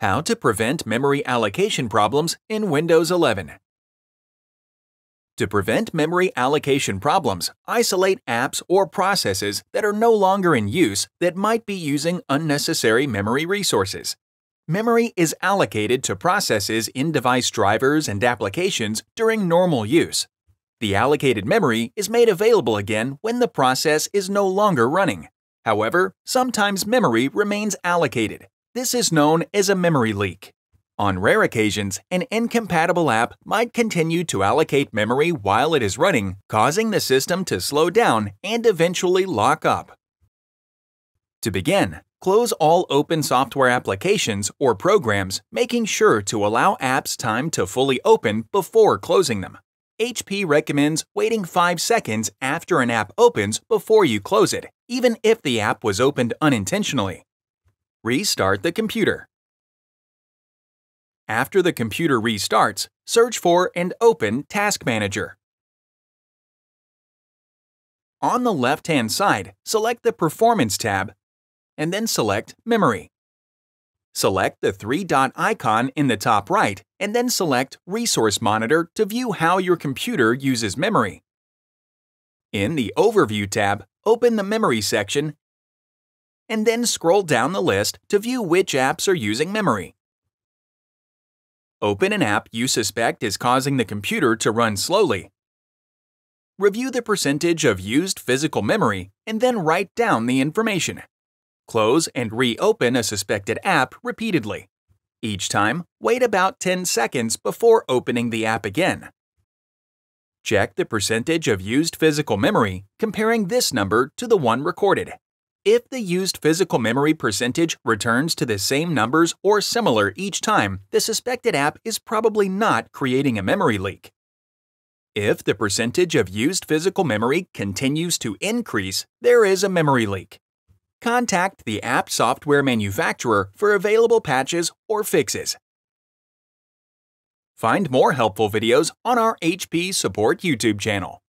How to prevent memory allocation problems in Windows 11. To prevent memory allocation problems, isolate apps or processes that are no longer in use that might be using unnecessary memory resources. Memory is allocated to processes in device drivers and applications during normal use. The allocated memory is made available again when the process is no longer running. However, sometimes memory remains allocated. This is known as a memory leak. On rare occasions, an incompatible app might continue to allocate memory while it is running, causing the system to slow down and eventually lock up. To begin, close all open software applications or programs, making sure to allow apps time to fully open before closing them. HP recommends waiting 5 seconds after an app opens before you close it, even if the app was opened unintentionally. Restart the computer. After the computer restarts, search for and open Task Manager. On the left-hand side, select the Performance tab, and then select Memory. Select the 3-dot icon in the top right, and then select Resource Monitor to view how your computer uses memory. In the Overview tab, open the Memory section, and then scroll down the list to view which apps are using memory. Open an app you suspect is causing the computer to run slowly. Review the percentage of used physical memory and then write down the information. Close and reopen a suspected app repeatedly. Each time, wait about 10 seconds before opening the app again. Check the percentage of used physical memory, comparing this number to the one recorded. If the used physical memory percentage returns to the same numbers or similar each time, the suspected app is probably not creating a memory leak. If the percentage of used physical memory continues to increase, there is a memory leak. Contact the app software manufacturer for available patches or fixes. Find more helpful videos on our HP Support YouTube channel.